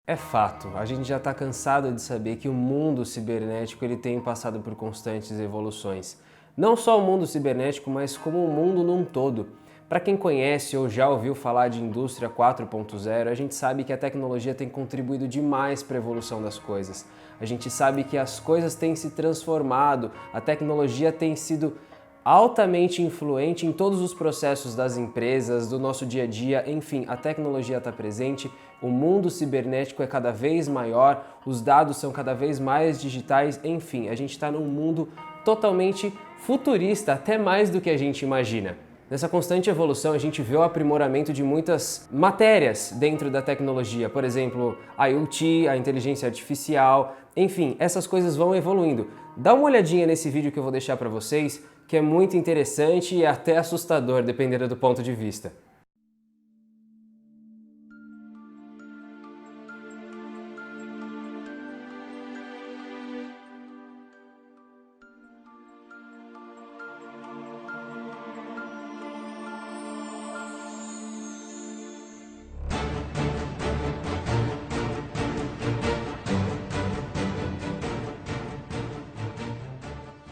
É fato, a gente já está cansado de saber que o mundo cibernético ele tem passado por constantes evoluções. Não só o mundo cibernético, mas como o mundo num todo. Para quem conhece ou já ouviu falar de indústria 4.0, a gente sabe que a tecnologia tem contribuído demais para a evolução das coisas. A gente sabe que as coisas têm se transformado, a tecnologia tem sido altamente influente em todos os processos das empresas, do nosso dia a dia, enfim, a tecnologia está presente, o mundo cibernético é cada vez maior, os dados são cada vez mais digitais, enfim, a gente está num mundo totalmente futurista, até mais do que a gente imagina. Nessa constante evolução, a gente vê o aprimoramento de muitas matérias dentro da tecnologia, por exemplo, a IoT, a inteligência artificial, enfim, essas coisas vão evoluindo. Dá uma olhadinha nesse vídeo que eu vou deixar para vocês, que é muito interessante e até assustador, dependendo do ponto de vista.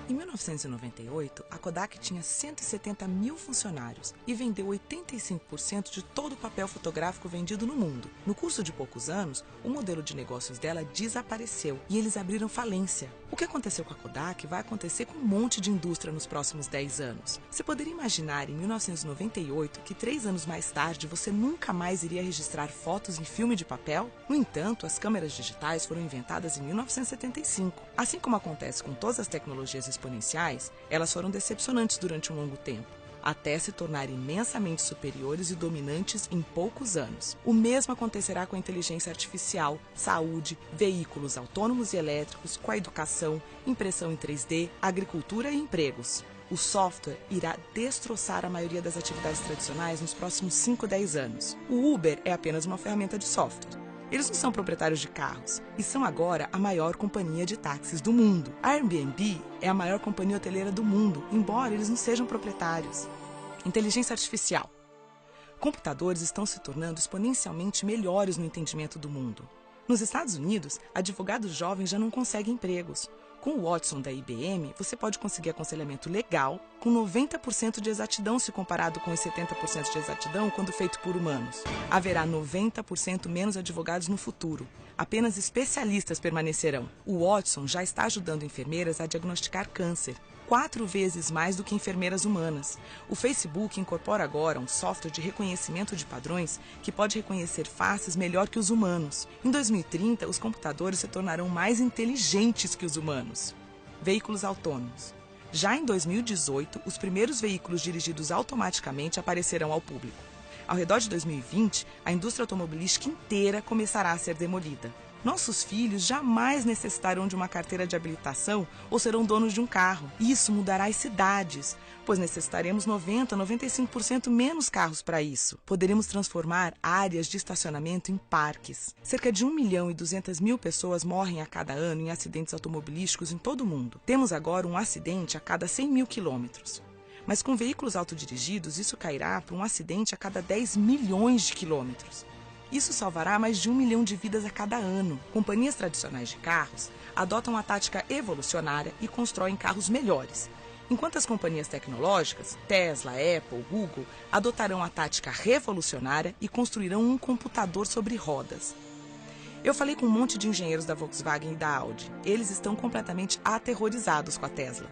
Em 1998, a Kodak tinha 170 mil funcionários e vendeu 85% de todo o papel fotográfico vendido no mundo. No curso de poucos anos, o modelo de negócios dela desapareceu e eles abriram falência. O que aconteceu com a Kodak vai acontecer com um monte de indústria nos próximos 10 anos. Você poderia imaginar, em 1998, que 3 anos mais tarde você nunca mais iria registrar fotos em filme de papel? No entanto, as câmeras digitais foram inventadas em 1975. Assim como acontece com todas as tecnologias exponenciais, elas foram decepcionantes durante um longo tempo, até se tornarem imensamente superiores e dominantes em poucos anos. O mesmo acontecerá com a inteligência artificial, saúde, veículos autônomos e elétricos, com a educação, impressão em 3D, agricultura e empregos. O software irá destroçar a maioria das atividades tradicionais nos próximos 5 a 10 anos. O Uber é apenas uma ferramenta de software. Eles não são proprietários de carros e são agora a maior companhia de táxis do mundo. A Airbnb é a maior companhia hoteleira do mundo, embora eles não sejam proprietários. Inteligência artificial. Computadores estão se tornando exponencialmente melhores no entendimento do mundo. Nos Estados Unidos, advogados jovens já não conseguem empregos. Com o Watson da IBM, você pode conseguir aconselhamento legal com 90% de exatidão se comparado com os 70% de exatidão quando feito por humanos. Haverá 90% menos advogados no futuro. Apenas especialistas permanecerão. O Watson já está ajudando enfermeiras a diagnosticar câncer, 4 vezes mais do que enfermeiras humanas. O Facebook incorpora agora um software de reconhecimento de padrões que pode reconhecer faces melhor que os humanos. Em 2030, os computadores se tornarão mais inteligentes que os humanos. Veículos autônomos. Já em 2018, os primeiros veículos dirigidos automaticamente aparecerão ao público. Ao redor de 2020, a indústria automobilística inteira começará a ser demolida. Nossos filhos jamais necessitarão de uma carteira de habilitação ou serão donos de um carro. Isso mudará as cidades, pois necessitaremos 90% a 95% menos carros para isso. Poderemos transformar áreas de estacionamento em parques. Cerca de 1.200.000 pessoas morrem a cada ano em acidentes automobilísticos em todo o mundo. Temos agora um acidente a cada 100.000 quilômetros. Mas com veículos autodirigidos, isso cairá para um acidente a cada 10 milhões de quilômetros. Isso salvará mais de 1 milhão de vidas a cada ano. Companhias tradicionais de carros adotam a tática evolucionária e constroem carros melhores, enquanto as companhias tecnológicas, Tesla, Apple, Google, adotarão a tática revolucionária e construirão um computador sobre rodas. Eu falei com um monte de engenheiros da Volkswagen e da Audi. Eles estão completamente aterrorizados com a Tesla.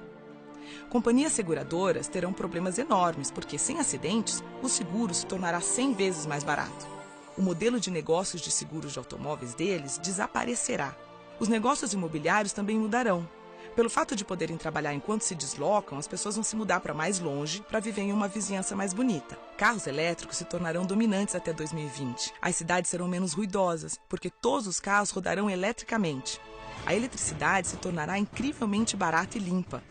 Companhias seguradoras terão problemas enormes, porque sem acidentes, o seguro se tornará 100 vezes mais barato. O modelo de negócios de seguros de automóveis deles desaparecerá. Os negócios imobiliários também mudarão. Pelo fato de poderem trabalhar enquanto se deslocam, as pessoas vão se mudar para mais longe para viver em uma vizinhança mais bonita. Carros elétricos se tornarão dominantes até 2020. As cidades serão menos ruidosas, porque todos os carros rodarão eletricamente. A eletricidade se tornará incrivelmente barata e limpa.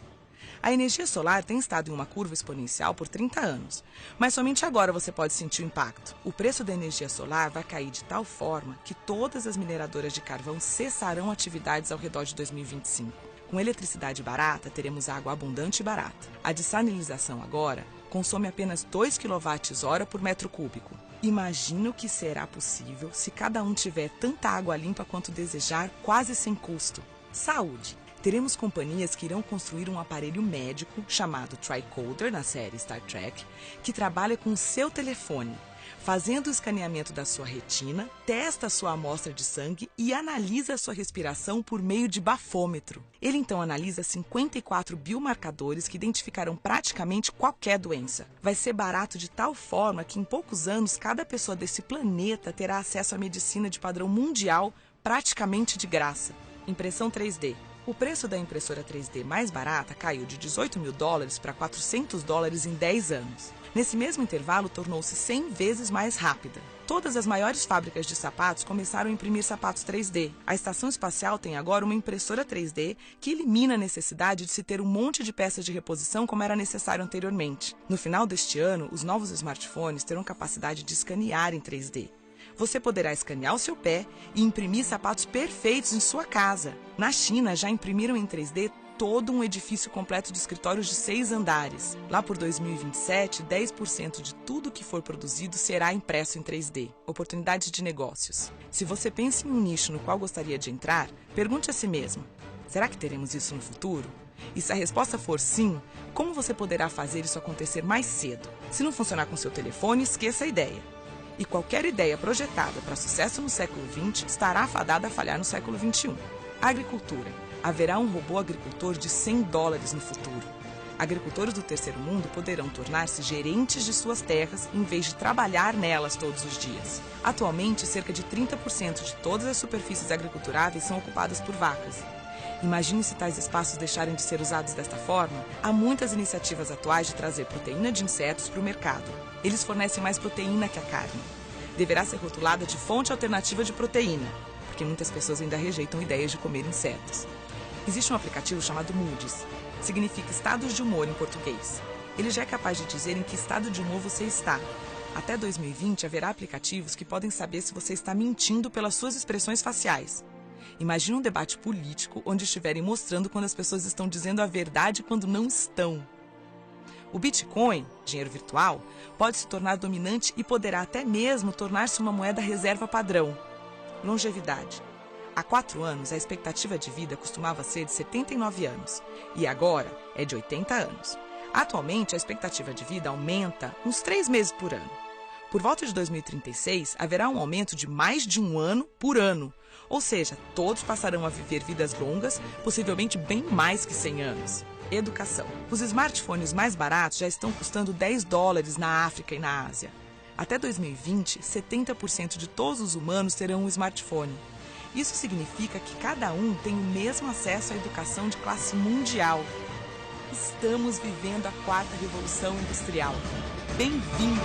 A energia solar tem estado em uma curva exponencial por 30 anos, mas somente agora você pode sentir o impacto. O preço da energia solar vai cair de tal forma que todas as mineradoras de carvão cessarão atividades ao redor de 2025. Com eletricidade barata, teremos água abundante e barata. A dessalinização agora consome apenas 2 kWh por metro cúbico. Imagina o que será possível se cada um tiver tanta água limpa quanto desejar, quase sem custo. Saúde! Teremos companhias que irão construir um aparelho médico chamado Tricorder, na série Star Trek, que trabalha com o seu telefone, fazendo o escaneamento da sua retina, testa a sua amostra de sangue e analisa a sua respiração por meio de bafômetro. Ele então analisa 54 biomarcadores que identificarão praticamente qualquer doença. Vai ser barato de tal forma que em poucos anos cada pessoa desse planeta terá acesso à medicina de padrão mundial praticamente de graça. Impressão 3D. O preço da impressora 3D mais barata caiu de $18 mil para $400 em 10 anos. Nesse mesmo intervalo, tornou-se 100 vezes mais rápida. Todas as maiores fábricas de sapatos começaram a imprimir sapatos 3D. A Estação Espacial tem agora uma impressora 3D que elimina a necessidade de se ter um monte de peças de reposição como era necessário anteriormente. No final deste ano, os novos smartphones terão capacidade de escanear em 3D. Você poderá escanear o seu pé e imprimir sapatos perfeitos em sua casa. Na China, já imprimiram em 3D todo um edifício completo de escritórios de 6 andares. Lá por 2027, 10% de tudo que for produzido será impresso em 3D. Oportunidades de negócios. Se você pensa em um nicho no qual gostaria de entrar, pergunte a si mesmo: será que teremos isso no futuro? E se a resposta for sim, como você poderá fazer isso acontecer mais cedo? Se não funcionar com seu telefone, esqueça a ideia. E qualquer ideia projetada para sucesso no século XX estará fadada a falhar no século XXI. Agricultura. Haverá um robô agricultor de $100 no futuro. Agricultores do terceiro mundo poderão tornar-se gerentes de suas terras em vez de trabalhar nelas todos os dias. Atualmente, cerca de 30% de todas as superfícies agriculturáveis são ocupadas por vacas. Imagine se tais espaços deixarem de ser usados desta forma. Há muitas iniciativas atuais de trazer proteína de insetos para o mercado. Eles fornecem mais proteína que a carne. Deverá ser rotulada de fonte alternativa de proteína, porque muitas pessoas ainda rejeitam ideias de comer insetos. Existe um aplicativo chamado Moody's. Significa estados de humor em português. Ele já é capaz de dizer em que estado de humor você está. Até 2020 haverá aplicativos que podem saber se você está mentindo pelas suas expressões faciais. Imagine um debate político onde estiverem mostrando quando as pessoas estão dizendo a verdade e quando não estão. O Bitcoin, dinheiro virtual, pode se tornar dominante e poderá até mesmo tornar-se uma moeda reserva padrão. Longevidade. Há 4 anos, a expectativa de vida costumava ser de 79 anos e agora é de 80 anos. Atualmente, a expectativa de vida aumenta uns 3 meses por ano. Por volta de 2036, haverá um aumento de mais de 1 ano por ano. Ou seja, todos passarão a viver vidas longas, possivelmente bem mais que 100 anos. Educação. Os smartphones mais baratos já estão custando $10 na África e na Ásia. Até 2020, 70% de todos os humanos terão um smartphone. Isso significa que cada um tem o mesmo acesso à educação de classe mundial. Estamos vivendo a 4ª Revolução Industrial. Bem-vindos!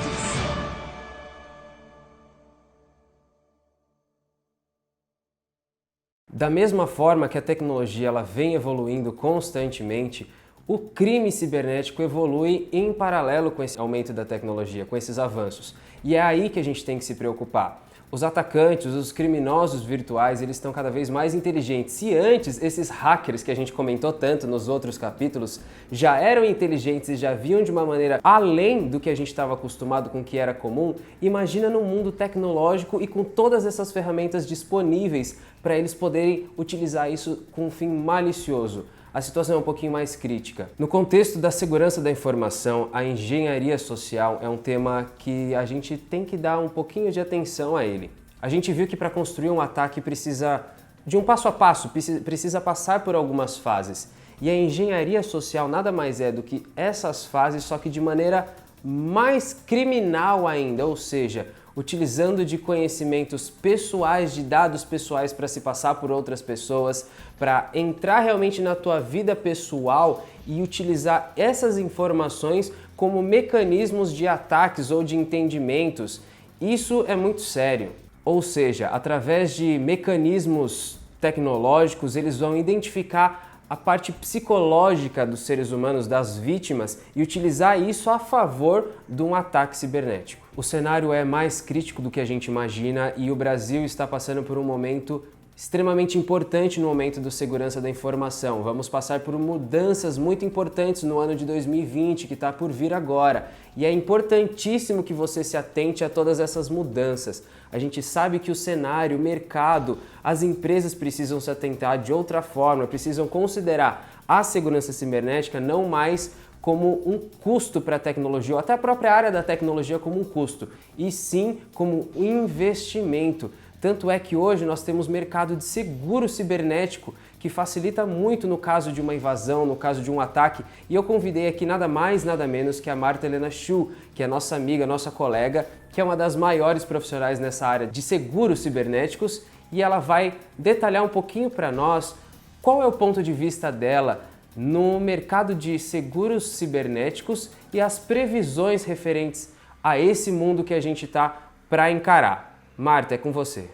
Da mesma forma que a tecnologia ela vem evoluindo constantemente, o crime cibernético evolui em paralelo com esse aumento da tecnologia, com esses avanços. E é aí que a gente tem que se preocupar. Os atacantes, os criminosos virtuais, eles estão cada vez mais inteligentes. Se antes esses hackers que a gente comentou tanto nos outros capítulos já eram inteligentes e já viam de uma maneira além do que a gente estava acostumado com o que era comum, imagina no mundo tecnológico e com todas essas ferramentas disponíveis para eles poderem utilizar isso com um fim malicioso. A situação é um pouquinho mais crítica. No contexto da segurança da informação, a engenharia social é um tema que a gente tem que dar um pouquinho de atenção a ele. A gente viu que para construir um ataque precisa de um passo a passo, precisa passar por algumas fases. E a engenharia social nada mais é do que essas fases, só que de maneira mais criminal ainda, ou seja, utilizando de conhecimentos pessoais, de dados pessoais para se passar por outras pessoas, para entrar realmente na tua vida pessoal e utilizar essas informações como mecanismos de ataques ou de entendimentos. Isso é muito sério. Ou seja, através de mecanismos tecnológicos, eles vão identificar a parte psicológica dos seres humanos, das vítimas, e utilizar isso a favor de um ataque cibernético. O cenário é mais crítico do que a gente imagina e o Brasil está passando por um momento extremamente importante no momento do segurança da informação. Vamos passar por mudanças muito importantes no ano de 2020, que está por vir agora. E é importantíssimo que você se atente a todas essas mudanças. A gente sabe que o cenário, o mercado, as empresas precisam se atentar de outra forma, precisam considerar a segurança cibernética não mais como um custo para a tecnologia, ou até a própria área da tecnologia como um custo, e sim como um investimento. Tanto é que hoje nós temos mercado de seguro cibernético que facilita muito no caso de uma invasão, no caso de um ataque. E eu convidei aqui nada mais, nada menos que a Marta Helena Schuh, que é nossa amiga, nossa colega, que é uma das maiores profissionais nessa área de seguros cibernéticos, e ela vai detalhar um pouquinho para nós qual é o ponto de vista dela no mercado de seguros cibernéticos e as previsões referentes a esse mundo que a gente está para encarar. Marta, é com você.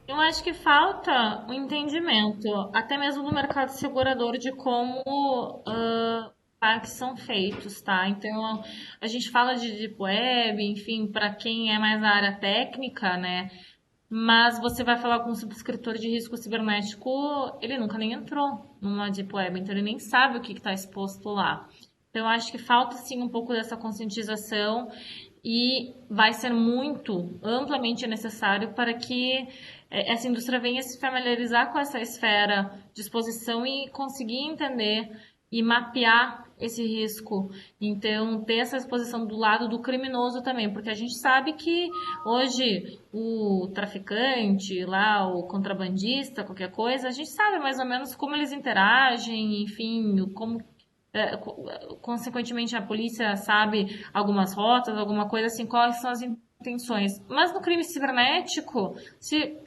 Eu acho que falta o entendimento, até mesmo do mercado segurador, de como ataques são feitos, tá? Então, a gente fala de Deep Web, enfim, para quem é mais da área técnica, né? Mas você vai falar com um subscritor de risco cibernético, ele nunca nem entrou numa Deep Web, então ele nem sabe o que está exposto lá. Então, eu acho que falta, sim, um pouco dessa conscientização e vai ser muito amplamente necessário para que essa indústria venha se familiarizar com essa esfera de exposição e conseguir entender e mapear esse risco. Então, ter essa exposição do lado do criminoso também, porque a gente sabe que hoje o traficante, lá, o contrabandista, qualquer coisa, a gente sabe mais ou menos como eles interagem, enfim, como consequentemente a polícia sabe algumas rotas, alguma coisa assim, quais são as intenções. Mas no crime cibernético,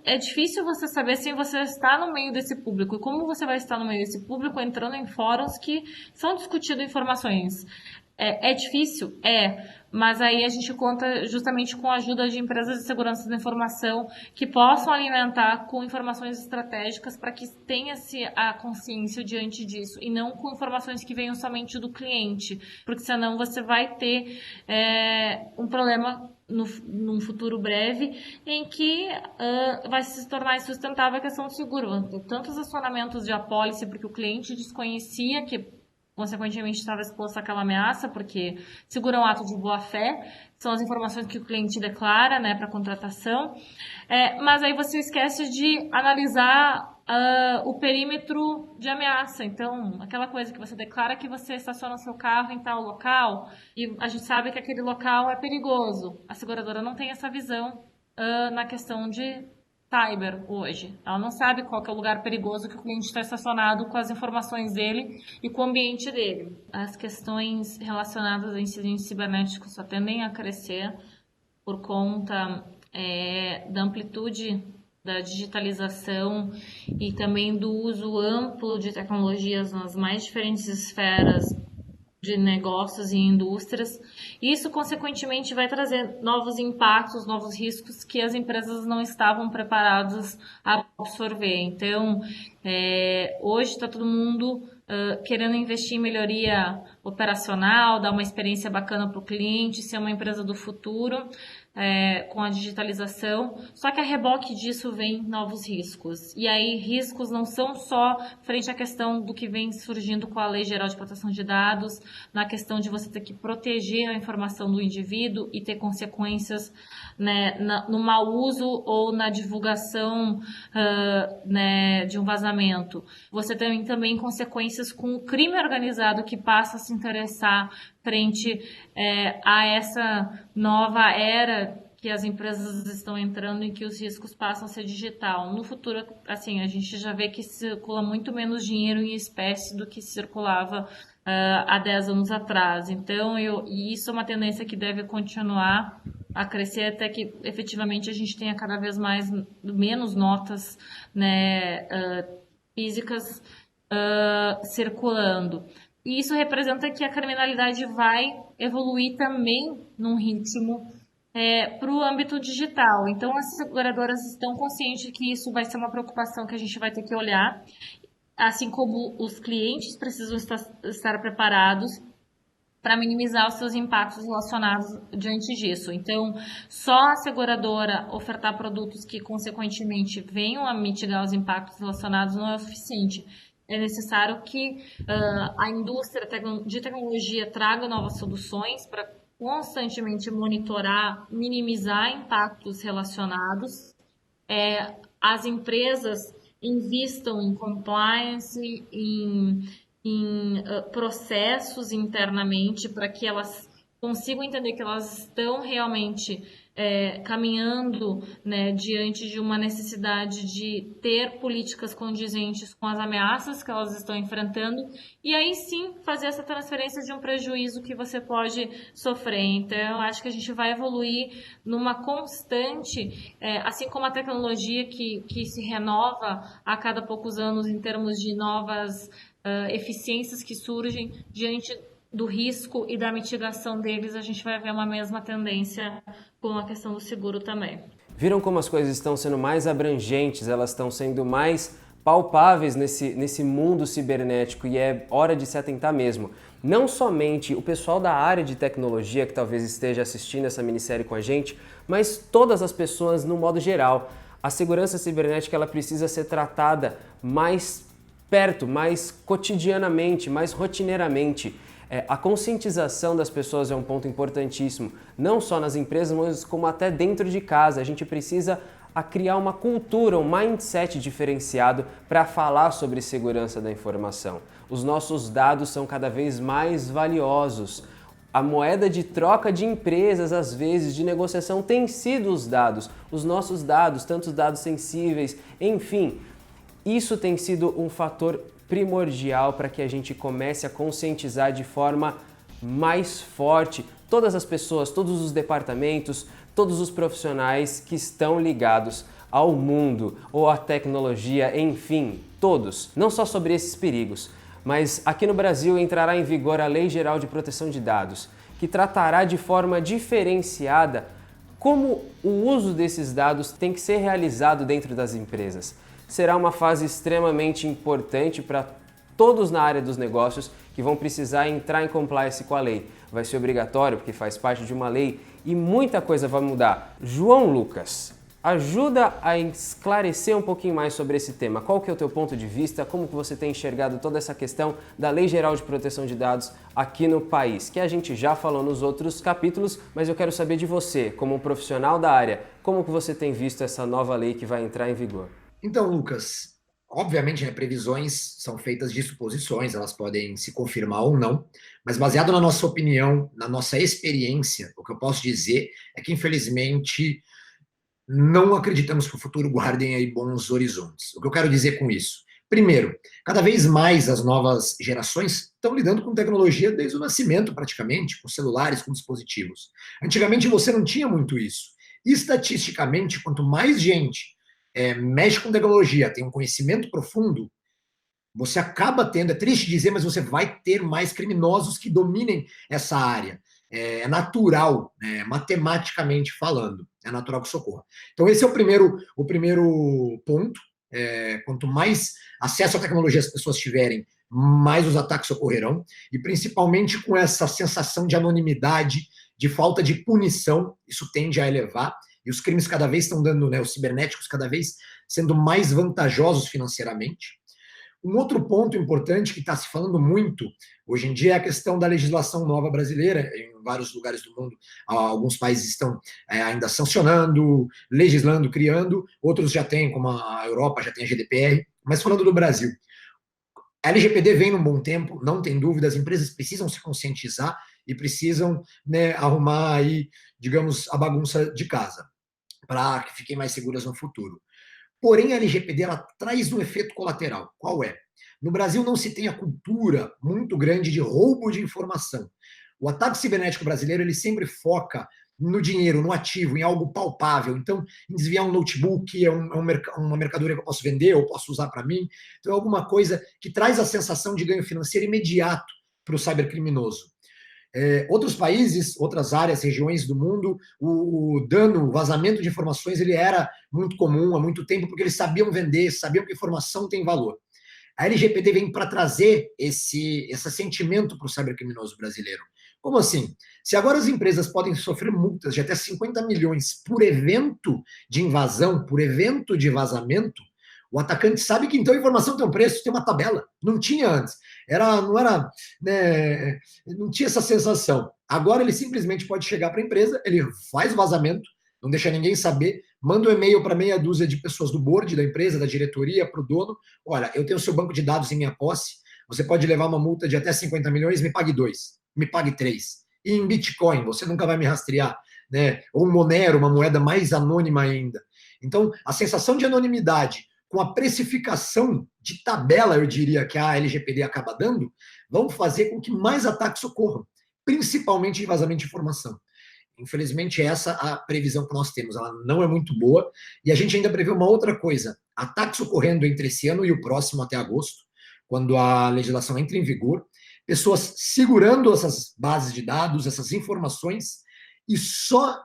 é difícil você saber se você está no meio desse público e como você vai estar no meio desse público entrando em fóruns que são discutidas informações. É difícil? Mas aí a gente conta justamente com a ajuda de empresas de segurança da informação que possam alimentar com informações estratégicas para que tenha-se a consciência diante disso e não com informações que venham somente do cliente, porque senão você vai ter um problema num futuro breve em que vai se tornar insustentável a questão do seguro. Vão ter tantos acionamentos de apólice porque o cliente desconhecia que consequentemente estava exposto àquela ameaça, porque seguro é um ato de boa-fé, são as informações que o cliente declara, né, para contratação, mas aí você esquece de analisar o perímetro de ameaça. Então, aquela coisa que você declara que você estaciona seu carro em tal local e a gente sabe que aquele local é perigoso. A seguradora não tem essa visão na questão de cyber hoje. Ela não sabe qual que é o lugar perigoso que o cliente está estacionado com as informações dele e com o ambiente dele. As questões relacionadas a incidentes cibernéticos só tendem a crescer por conta da amplitude da digitalização e também do uso amplo de tecnologias nas mais diferentes esferas de negócios e indústrias. Isso, consequentemente, vai trazer novos impactos, novos riscos que as empresas não estavam preparadas a absorver. Então, hoje está todo mundo querendo investir em melhoria operacional, dar uma experiência bacana para o cliente, ser uma empresa do futuro, com a digitalização, só que a reboque disso vem novos riscos. E aí, riscos não são só frente à questão do que vem surgindo com a Lei Geral de Proteção de Dados, na questão de você ter que proteger a informação do indivíduo e ter consequências, né, no mau uso ou na divulgação né, de um vazamento. Você tem também consequências com o crime organizado que passa a se interessar frente a essa nova era que as empresas estão entrando em que os riscos passam a ser digital. No futuro, assim, a gente já vê que circula muito menos dinheiro em espécie do que circulava há 10 anos atrás. Então, e isso é uma tendência que deve continuar a crescer até que efetivamente a gente tenha cada vez menos notas, né, físicas circulando. E isso representa que a criminalidade vai evoluir também num ritmo para o âmbito digital. Então, as seguradoras estão conscientes que isso vai ser uma preocupação que a gente vai ter que olhar, assim como os clientes precisam estar preparados para minimizar os seus impactos relacionados diante disso. Então, só a seguradora ofertar produtos que, consequentemente, venham a mitigar os impactos relacionados não é o suficiente. É necessário que a indústria de tecnologia traga novas soluções para constantemente monitorar, minimizar impactos relacionados. As empresas invistam em compliance, em processos internamente para que elas consigam entender que elas estão realmente caminhando, né, diante de uma necessidade de ter políticas condizentes com as ameaças que elas estão enfrentando, e aí sim fazer essa transferência de um prejuízo que você pode sofrer. Então, eu acho que a gente vai evoluir numa constante, assim como a tecnologia que se renova a cada poucos anos em termos de novas eficiências que surgem diante do risco e da mitigação deles, a gente vai ver uma mesma tendência com a questão do seguro também. Viram como as coisas estão sendo mais abrangentes, elas estão sendo mais palpáveis nesse mundo cibernético, e é hora de se atentar mesmo. Não somente o pessoal da área de tecnologia que talvez esteja assistindo essa minissérie com a gente, mas todas as pessoas no modo geral. A segurança cibernética ela precisa ser tratada mais perto, mais cotidianamente, mais rotineiramente. A conscientização das pessoas é um ponto importantíssimo, não só nas empresas, mas como até dentro de casa. A gente precisa criar uma cultura, um mindset diferenciado para falar sobre segurança da informação. Os nossos dados são cada vez mais valiosos. A moeda de troca de empresas, às vezes, de negociação, tem sido os nossos dados, tantos dados sensíveis, enfim. Isso tem sido um fator primordial para que a gente comece a conscientizar de forma mais forte todas as pessoas, todos os departamentos, todos os profissionais que estão ligados ao mundo ou à tecnologia, enfim, todos. Não só sobre esses perigos, mas aqui no Brasil entrará em vigor a Lei Geral de Proteção de Dados, que tratará de forma diferenciada como o uso desses dados tem que ser realizado dentro das empresas. Será uma fase extremamente importante para todos na área dos negócios que vão precisar entrar em compliance com a lei. Vai ser obrigatório porque faz parte de uma lei e muita coisa vai mudar. João Lucas, ajuda a esclarecer um pouquinho mais sobre esse tema. Qual que é o teu ponto de vista? Como que você tem enxergado toda essa questão da Lei Geral de Proteção de Dados aqui no país? Que a gente já falou nos outros capítulos, mas eu quero saber de você, como um profissional da área, como que você tem visto essa nova lei que vai entrar em vigor? Então, Lucas, obviamente, né, previsões são feitas de suposições, elas podem se confirmar ou não, mas baseado na nossa opinião, na nossa experiência, o que eu posso dizer é que, infelizmente, não acreditamos que o futuro guardem aí bons horizontes. O que eu quero dizer com isso? Primeiro, cada vez mais as novas gerações estão lidando com tecnologia desde o nascimento, praticamente, com celulares, com dispositivos. Antigamente você não tinha muito isso. Estatisticamente, quanto mais gente mexe com tecnologia, tem um conhecimento profundo, você acaba tendo, é triste dizer, mas você vai ter mais criminosos que dominem essa área. É natural, matematicamente falando, é natural que isso ocorra. Então esse é o primeiro ponto. Quanto mais acesso à tecnologia as pessoas tiverem, mais os ataques ocorrerão, e principalmente com essa sensação de anonimidade, de falta de punição, isso tende a elevar, e os crimes cada vez estão dando, os cibernéticos cada vez sendo mais vantajosos financeiramente. Um outro ponto importante que está se falando muito hoje em dia é a questão da legislação nova brasileira. Em vários lugares do mundo, alguns países estão ainda sancionando, legislando, criando, outros já têm, como a Europa, já tem a GDPR. Mas falando do Brasil, a LGPD vem num bom tempo, não tem dúvida, as empresas precisam se conscientizar e precisam arrumar aí, digamos, a bagunça de casa, para que fiquem mais seguras no futuro. Porém, a LGPD ela traz um efeito colateral. Qual é? No Brasil não se tem a cultura muito grande de roubo de informação. O ataque cibernético brasileiro ele sempre foca no dinheiro, no ativo, em algo palpável. Então, em desviar um notebook, uma mercadoria que eu posso vender, ou posso usar para mim. Então, é alguma coisa que traz a sensação de ganho financeiro imediato para o cybercriminoso. Outros países, outras áreas, regiões do mundo, o dano, o vazamento de informações, ele era muito comum há muito tempo, porque eles sabiam vender, sabiam que informação tem valor. A LGPD vem para trazer esse sentimento para o cybercriminoso brasileiro. Como assim? Se agora as empresas podem sofrer multas de até 50 milhões por evento de invasão, por evento de vazamento, o atacante sabe que então a informação tem um preço, tem uma tabela. Não tinha antes. Não tinha essa sensação. Agora ele simplesmente pode chegar para a empresa, ele faz o vazamento, não deixa ninguém saber, manda um e-mail para meia dúzia de pessoas do board da empresa, da diretoria, para o dono. Olha, eu tenho o seu banco de dados em minha posse, você pode levar uma multa de até 50 milhões, me pague 2, me pague 3. E em Bitcoin, você nunca vai me rastrear, né? Ou Monero, uma moeda mais anônima ainda. Então, a sensação de anonimidade com a precificação de tabela, eu diria, que a LGPD acaba dando, vão fazer com que mais ataques ocorram, principalmente de vazamento de informação. Infelizmente, essa é a previsão que nós temos. Ela não é muito boa. E a gente ainda prevê uma outra coisa. Ataques ocorrendo entre esse ano e o próximo, até agosto, quando a legislação entra em vigor. Pessoas segurando essas bases de dados, essas informações, e só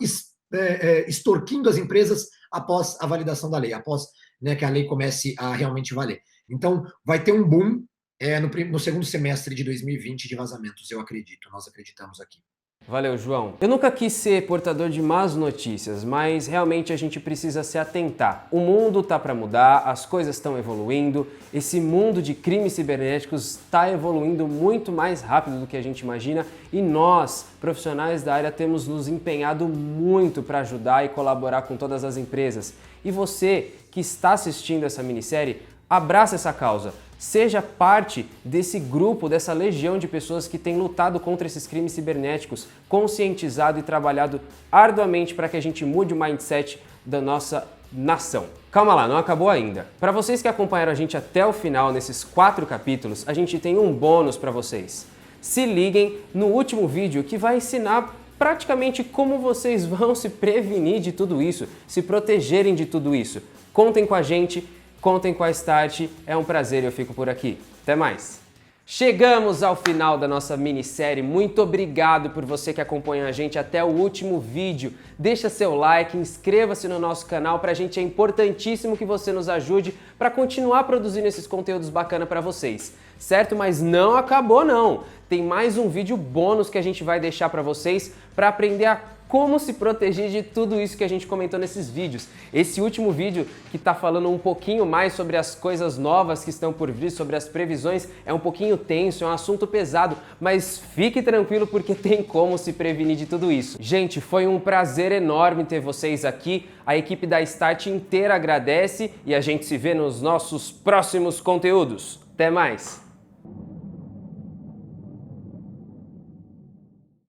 extorquindo as empresas após a validação da lei, após, né, que a lei comece a realmente valer. Então, vai ter um boom no segundo semestre de 2020 de vazamentos, eu acredito. Nós acreditamos aqui. Valeu, João. Eu nunca quis ser portador de más notícias, mas realmente a gente precisa se atentar. O mundo tá para mudar, as coisas estão evoluindo, esse mundo de crimes cibernéticos está evoluindo muito mais rápido do que a gente imagina e nós, profissionais da área, temos nos empenhado muito para ajudar e colaborar com todas as empresas. E você que está assistindo essa minissérie, abraça essa causa. Seja parte desse grupo, dessa legião de pessoas que tem lutado contra esses crimes cibernéticos, conscientizado e trabalhado arduamente para que a gente mude o mindset da nossa nação. Calma lá, não acabou ainda. Para vocês que acompanharam a gente até o final nesses 4 capítulos, a gente tem um bônus para vocês. Se liguem no último vídeo que vai ensinar praticamente como vocês vão se prevenir de tudo isso, se protegerem de tudo isso. Contem com a gente. Contem com a Start, é um prazer e eu fico por aqui. Até mais! Chegamos ao final da nossa minissérie. Muito obrigado por você que acompanha a gente até o último vídeo. Deixa seu like, inscreva-se no nosso canal, pra gente é importantíssimo que você nos ajude para continuar produzindo esses conteúdos bacanas para vocês. Certo? Mas não acabou não! Tem mais um vídeo bônus que a gente vai deixar para vocês para aprender a como se proteger de tudo isso que a gente comentou nesses vídeos. Esse último vídeo que está falando um pouquinho mais sobre as coisas novas que estão por vir, sobre as previsões, é um pouquinho tenso, é um assunto pesado, mas fique tranquilo porque tem como se prevenir de tudo isso. Gente, foi um prazer enorme ter vocês aqui, a equipe da Start inteira agradece e a gente se vê nos nossos próximos conteúdos. Até mais!